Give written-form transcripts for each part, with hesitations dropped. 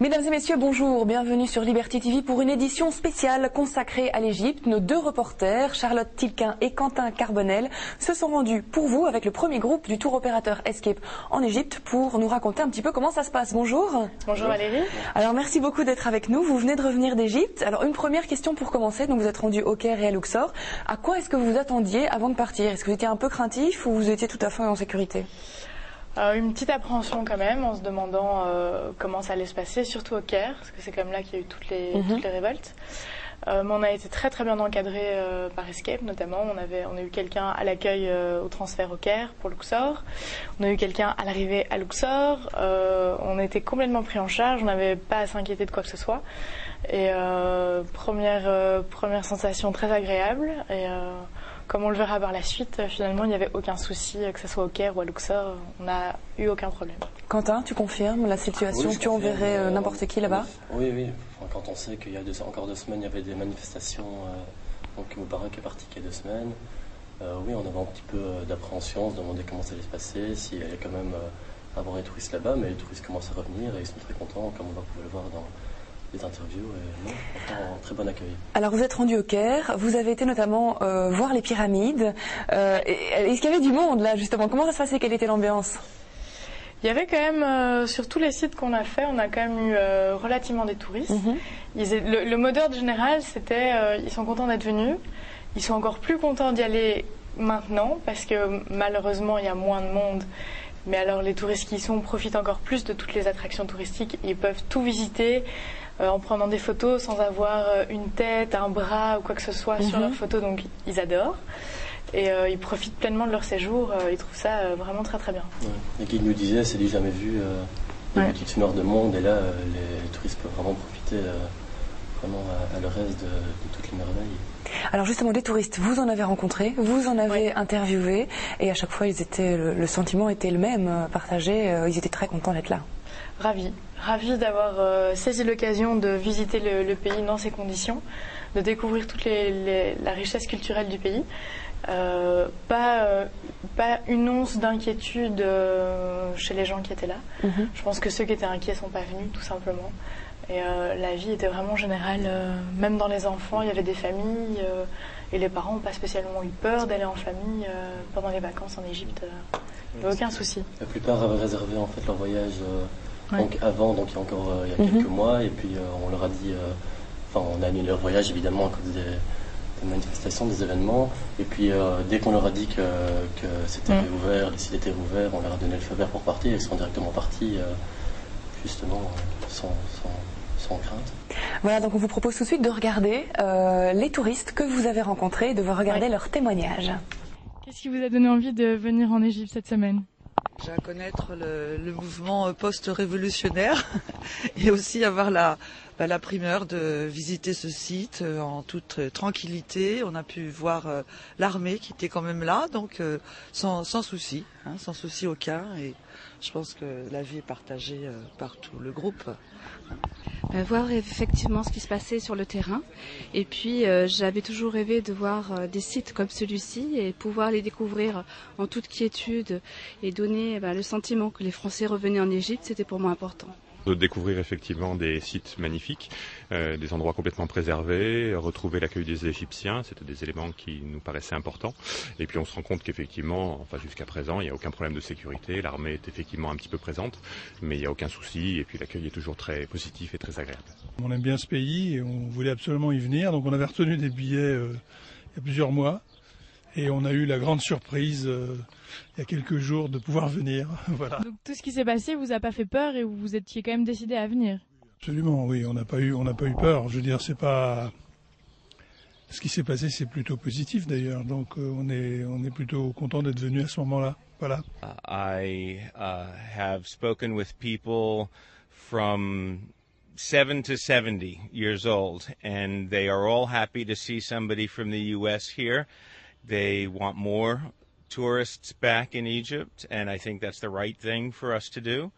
Mesdames et messieurs, bonjour, bienvenue sur Liberty TV pour une édition spéciale consacrée à l'Égypte. Nos deux reporters, Charlotte Tilquin et Quentin Carbonel, se sont rendus pour vous avec le premier groupe du tour opérateur Escape en Égypte pour nous raconter un petit peu comment ça se passe. Bonjour. Bonjour Valérie. Alors merci beaucoup d'être avec nous. Vous venez de revenir d'Égypte. Alors une première question pour commencer. Donc vous êtes rendu au Caire et à Luxor. À quoi est-ce que vous vous attendiez avant de partir? Est-ce que vous étiez un peu craintif ou vous étiez tout à fait en sécurité? Une petite appréhension quand même, en se demandant comment ça allait se passer, surtout au Caire, parce que c'est comme là qu'il y a eu toutes les révoltes. Mais on a été très très bien encadré par Escape notamment. On a eu quelqu'un à l'accueil au transfert au Caire pour Luxor. On a eu quelqu'un à l'arrivée à Luxor. On était complètement pris en charge, on n'avait pas à s'inquiéter de quoi que ce soit. Et première sensation très agréable. Et comme on le verra par la suite, finalement, il n'y avait aucun souci, que ce soit au Caire ou à Luxor, on n'a eu aucun problème. Quentin, tu confirmes la situation? Oui, tu enverrais n'importe qui là-bas? Oui. Enfin, quand on sait qu'il y a encore 2 semaines, il y avait des manifestations, donc Moubarak est parti il y a 2 semaines. Oui, on avait un petit peu d'appréhension, on se demandait comment ça allait se passer, s'il allait quand même avoir les touristes là-bas, mais les touristes commencent à revenir et ils sont très contents, comme on va pouvoir le voir dans des interviews, et non, encore un très bon accueil. Alors vous êtes rendu au Caire, vous avez été notamment voir les pyramides. Est-ce qu'il y avait du monde là justement? Comment ça se passait? Quelle était l'ambiance? Il y avait quand même, sur tous les sites qu'on a fait, on a quand même eu relativement des touristes. Le mot d'ordre général, c'était ils sont contents d'être venus, ils sont encore plus contents d'y aller maintenant, parce que malheureusement il y a moins de monde. Mais alors les touristes qui y sont profitent encore plus de toutes les attractions touristiques, ils peuvent tout visiter en prenant des photos sans avoir une tête, un bras ou quoi que ce soit sur leur photo, donc ils adorent. Et ils profitent pleinement de leur séjour, ils trouvent ça vraiment très très bien. Ouais. Et qui nous disait, c'est du jamais vu, il y a une petite humeur de monde, et là les touristes peuvent vraiment profiter vraiment à le reste de toutes les merveilles. Alors justement, les touristes, vous en avez rencontré, vous en avez interviewé, et à chaque fois, le sentiment était le même, partagé, ils étaient très contents d'être là. Ravis d'avoir saisi l'occasion de visiter le pays dans ces conditions, de découvrir toute la richesse culturelle du pays. Pas une once d'inquiétude chez les gens qui étaient là. Je pense que ceux qui étaient inquiets ne sont pas venus, tout simplement. Et la vie était vraiment générale, même dans les enfants, il y avait des familles, et les parents n'ont pas spécialement eu peur d'aller en famille pendant les vacances en Égypte. Il n'y avait aucun souci. La plupart avaient réservé en fait leur voyage donc avant, donc il y a quelques mois, et puis on leur a dit, on a annulé leur voyage évidemment à cause des manifestations, des événements, et puis dès qu'on leur a dit que c'était réouvert, les sites étaient rouverts, on leur a donné le feu vert pour partir, ils sont directement partis justement sans crainte. Voilà, donc on vous propose tout de suite de regarder les touristes que vous avez rencontrés, de regarder leurs témoignages. Qu'est-ce qui vous a donné envie de venir en Égypte cette semaine? J'ai à connaître le mouvement post-révolutionnaire et aussi avoir la primeur de visiter ce site en toute tranquillité. On a pu voir l'armée qui était quand même là, donc sans souci, sans souci aucun. Et je pense que la vie est partagée par tout le groupe. Voir effectivement ce qui se passait sur le terrain. Et puis j'avais toujours rêvé de voir des sites comme celui-ci et pouvoir les découvrir en toute quiétude et donner le sentiment que les Français revenaient en Égypte, c'était pour moi important. De découvrir effectivement des sites magnifiques, des endroits complètement préservés, retrouver l'accueil des Égyptiens, c'était des éléments qui nous paraissaient importants. Et puis on se rend compte qu'effectivement, jusqu'à présent, il n'y a aucun problème de sécurité, l'armée est effectivement un petit peu présente, mais il n'y a aucun souci, et puis l'accueil est toujours très positif et très agréable. On aime bien ce pays et on voulait absolument y venir, donc on avait retenu des billets il y a plusieurs mois. Et on a eu la grande surprise il y a quelques jours de pouvoir venir. Voilà. Donc tout ce qui s'est passé vous a pas fait peur et vous étiez quand même décidé à venir? Absolument, oui, on n'a pas eu peur. Je veux dire, c'est pas ce qui s'est passé, c'est plutôt positif d'ailleurs. Donc on est plutôt content d'être venu à ce moment-là. Voilà. I have spoken with people from 7 to 70 years old, and they are all happy to see somebody from the U.S. here. They want more tourists back in Egypt, and I think that's the right thing for us to do.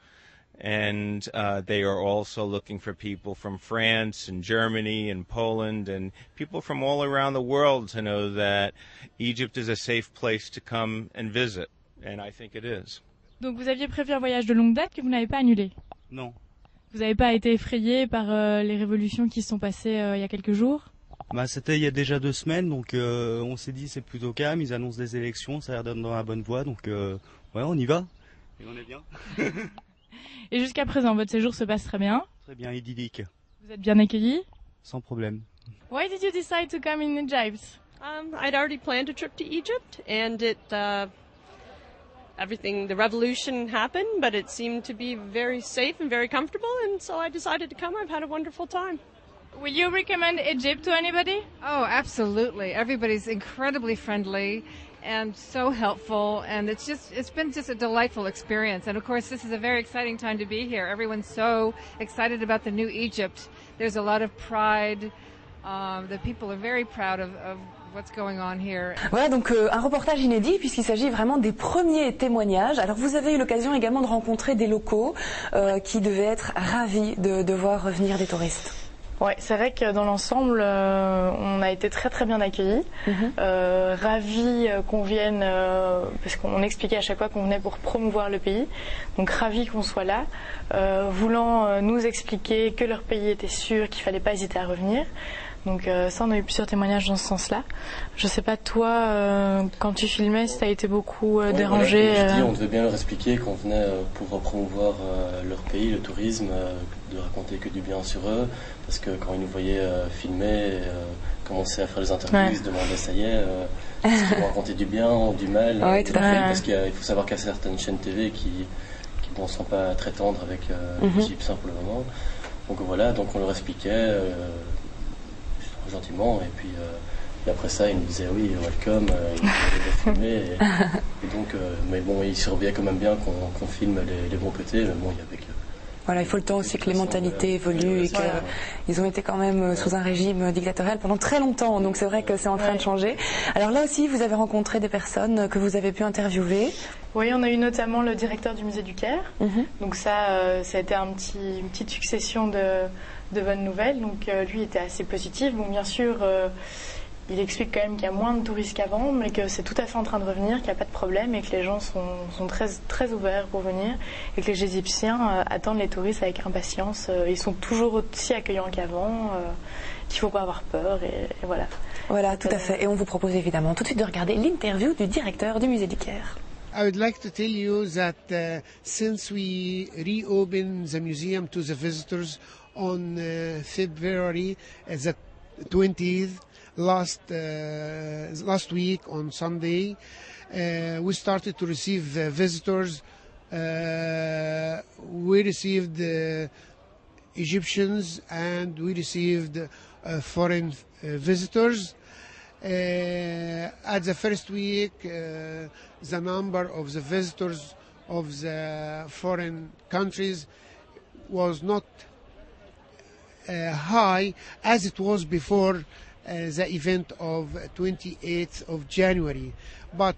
And they are also looking for people from France and Germany and Poland and people from all around the world to know that Egypt is a safe place to come and visit, and I think it is. Donc vous aviez prévu un voyage de longue date que vous n'avez pas annulé? Non. Vous n'avez pas été effrayé par les révolutions qui se sont passées il y a quelques jours? C'était il y a déjà 2 semaines, donc on s'est dit c'est plutôt calme, ils annoncent des élections, ça a l'air d'être dans la bonne voie, donc ouais, on y va. Et on est bien. Et jusqu'à présent, votre séjour se passe très bien? Très bien, idyllique. Vous êtes bien accueillis? Sans problème. Why did you decide to come in Egypt? I'd already planned a trip to Egypt, and the revolution happened, but it seemed to be very safe and very comfortable, and so I decided to come. I've had a wonderful time. Will you recommend Egypt to anybody? Oh, absolutely. Everybody's incredibly friendly and so helpful, and it's been just a delightful experience. And of course, this is a very exciting time to be here. Everyone's so excited about the new Egypt. There's a lot of pride. The people are very proud of what's going on here. Voilà donc un reportage inédit puisqu'il s'agit vraiment des premiers témoignages. Alors vous avez eu l'occasion également de rencontrer des locaux qui devaient être ravis de voir revenir des touristes. Ouais, c'est vrai que dans l'ensemble, on a été très très bien accueillis, ravis qu'on vienne, parce qu'on expliquait à chaque fois qu'on venait pour promouvoir le pays, donc ravis qu'on soit là, voulant nous expliquer que leur pays était sûr, qu'il fallait pas hésiter à revenir. Donc ça, on a eu plusieurs témoignages dans ce sens-là. Je sais pas toi, quand tu filmais, si tu as été beaucoup dérangé. Voilà, comme je dis, on devait bien leur expliquer qu'on venait pour promouvoir leur pays, le tourisme, de raconter que du bien sur eux, parce que quand ils nous voyaient filmer, commencer à faire les interviews, ils se demandaient ça y est, est-ce qu'ils vont raconter du bien ou du mal? Oui, tout à fait. Parce qu'il faut savoir qu'il y a certaines chaînes TV qui ne sont pas très tendres avec les Égyptiens pour le moment. Donc voilà, donc on leur expliquait gentiment, et puis après ça ils nous disaient oui, welcome, ils nous filmer, et donc mais bon, ils surveillaient quand même bien qu'on filme les bons côtés, mais bon, il y avait que... Voilà, il faut le temps aussi que les mentalités évoluent et qu'ils ont été quand même sous un régime dictatorial pendant très longtemps, donc c'est vrai que c'est en train de changer. Alors là aussi, vous avez rencontré des personnes que vous avez pu interviewer. Oui, on a eu notamment le directeur du musée du Caire, donc ça a été une petite succession de bonnes nouvelles, donc lui était assez positif. Bon, bien sûr, il explique quand même qu'il y a moins de touristes qu'avant, mais que c'est tout à fait en train de revenir, qu'il n'y a pas de problème et que les gens sont très, très ouverts pour venir et que les Égyptiens attendent les touristes avec impatience. Ils sont toujours aussi accueillants qu'avant, qu'il ne faut pas avoir peur et voilà. Voilà, tout à fait. Et on vous propose évidemment tout de suite de regarder l'interview du directeur du musée du Caire. I would like to tell you that since we reopened the museum to the visitors on February the 20th, last week on Sunday, we started to receive visitors. We received Egyptians and we received foreign visitors. At the first week, the number of the visitors of the foreign countries was not high as it was before the event of 28th of January. But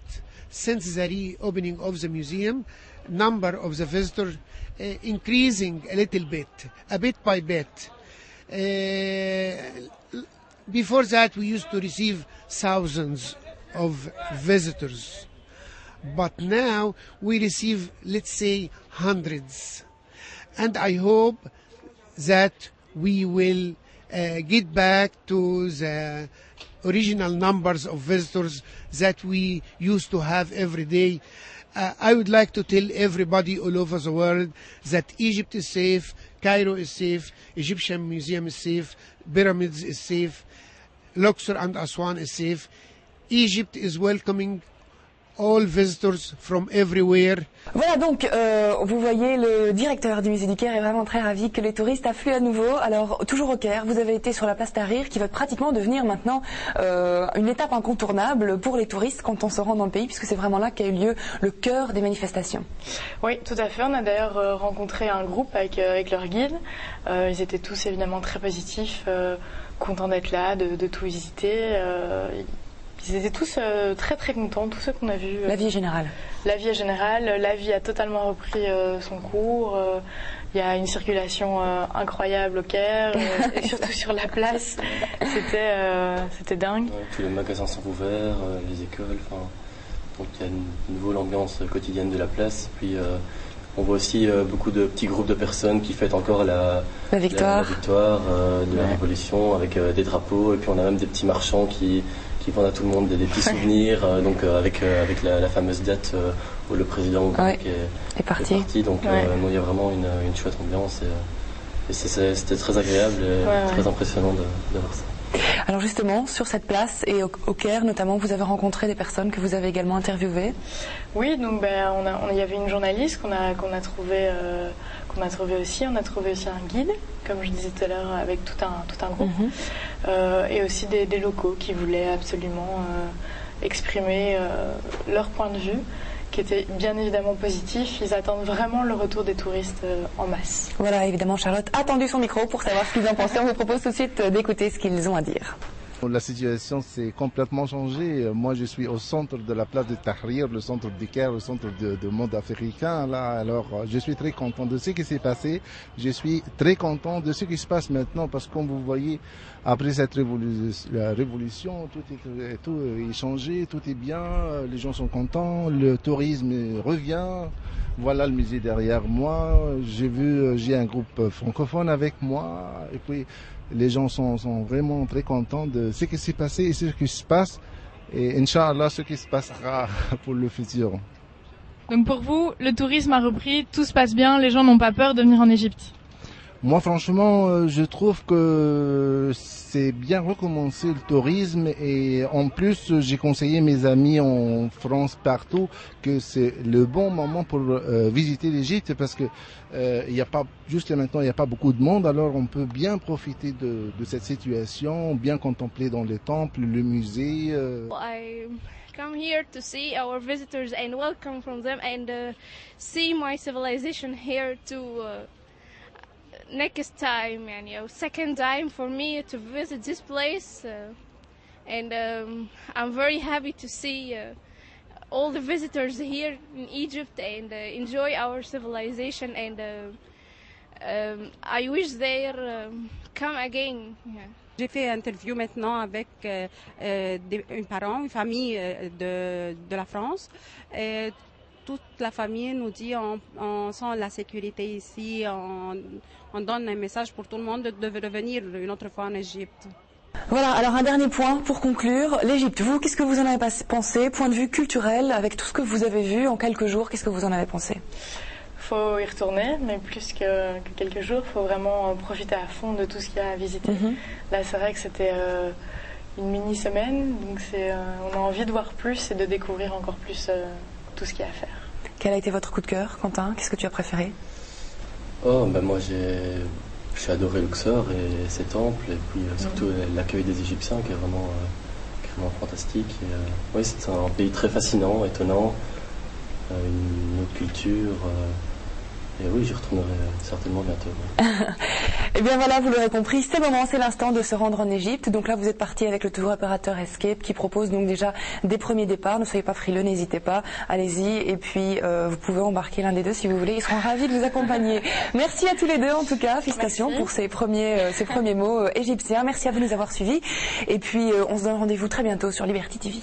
since the reopening of the museum, number of the visitors increasing a little bit by bit. Before that, we used to receive thousands of visitors. But now we receive, let's say, hundreds. And I hope that we will get back to the original numbers of visitors that we used to have every day. I would like to tell everybody all over the world that Egypt is safe, Cairo is safe, Egyptian Museum is safe, Pyramids is safe, Luxor and Aswan is safe. Egypt is welcoming all visitors from everywhere. Voilà donc, vous voyez, le directeur du musée du Caire est vraiment très ravi que les touristes affluent à nouveau. Alors, toujours au Caire, vous avez été sur la place Tahrir qui va pratiquement devenir maintenant une étape incontournable pour les touristes quand on se rend dans le pays, puisque c'est vraiment là qu'a eu lieu le cœur des manifestations. Oui, tout à fait. On a d'ailleurs rencontré un groupe avec leur guide. Ils étaient tous évidemment très positifs, contents d'être là, de tout visiter. Ils étaient tous très très contents, tous ceux qu'on a vus. La vie est générale. La vie est générale, la vie a totalement repris son cours. Il y a une circulation incroyable au Caire, et surtout sur la place. C'était dingue. Ouais, tous les magasins sont ouverts, les écoles. Donc il y a une nouveau l'ambiance quotidienne de la place. Puis On voit aussi beaucoup de petits groupes de personnes qui fêtent encore la victoire, de la Révolution avec des drapeaux. Et puis on a même des petits marchands qui vendent à tout le monde des petits souvenirs. Donc avec la fameuse date où le président est parti. Donc il y a vraiment une chouette ambiance. Et c'était très agréable et très impressionnant de voir ça. Alors justement, sur cette place et au Caire notamment, vous avez rencontré des personnes que vous avez également interviewées. Oui, donc il y avait une journaliste qu'on a trouvé aussi. On a trouvé aussi un guide, comme je disais tout à l'heure, avec tout un groupe, et aussi des locaux qui voulaient absolument exprimer leur point de vue, qui était bien évidemment positif. Ils attendent vraiment le retour des touristes en masse. Voilà, évidemment, Charlotte a tendu son micro pour savoir ce qu'ils en pensaient. On vous propose tout de suite d'écouter ce qu'ils ont à dire. La situation s'est complètement changée. Moi, je suis au centre de la place de Tahrir, le centre du Caire, le centre du monde africain. Là, alors, je suis très content de ce qui s'est passé. Je suis très content de ce qui se passe maintenant, parce que comme vous voyez, après cette révolution, tout est changé, tout est bien, les gens sont contents, le tourisme revient. Voilà le musée derrière moi. J'ai un groupe francophone avec moi, et puis les gens sont vraiment très contents de ce qui s'est passé et ce qui se passe, et Inch'Allah ce qui se passera pour le futur. Donc pour vous, le tourisme a repris, tout se passe bien, les gens n'ont pas peur de venir en Égypte? Moi, franchement, je trouve que c'est bien recommencer le tourisme, et en plus, j'ai conseillé mes amis en France partout que c'est le bon moment pour visiter l'Égypte, parce que il y a pas, juste maintenant, il n'y a pas beaucoup de monde, alors on peut bien profiter de cette situation, bien contempler dans les temples, le musée. I come here to see our visitors and welcome from them and see my civilization here too. Next time, second time for me to visit this place, and I'm very happy to see all the visitors here in Egypt and enjoy our civilization, and I wish they come again. J'ai fait une interview maintenant avec une famille de la France. Et toute la famille nous dit on sent la sécurité ici, on donne un message pour tout le monde de revenir une autre fois en Égypte. Voilà, alors un dernier point pour conclure. L'Égypte, vous, qu'est-ce que vous en avez pensé, point de vue culturel, avec tout ce que vous avez vu en quelques jours, qu'est-ce que vous en avez pensé? Faut y retourner, mais plus que quelques jours, il faut vraiment profiter à fond de tout ce qu'il y a à visiter. Là, c'est vrai que c'était une mini-semaine, donc on a envie de voir plus et de découvrir encore plus tout ce qu'il y a à faire. Quel a été votre coup de cœur, Quentin? Qu'est-ce que tu as préféré? Moi, j'ai adoré Luxor et ses temples, et puis surtout l'accueil des Égyptiens qui est vraiment fantastique. Oui, c'est un pays très fascinant, étonnant, une autre culture. Et oui, j'y retournerai certainement bientôt. Et bien voilà, vous l'aurez compris, c'est le moment, c'est l'instant de se rendre en Égypte. Donc là, vous êtes parti avec le tour opérateur Escape qui propose donc déjà des premiers départs. Ne soyez pas frileux, n'hésitez pas, allez-y. Et puis, vous pouvez embarquer l'un des deux si vous voulez. Ils seront ravis de vous accompagner. Merci à tous les deux en tout cas. Félicitations pour ces premiers mots égyptiens. Merci à vous de nous avoir suivis. Et puis, on se donne rendez-vous très bientôt sur Liberty TV.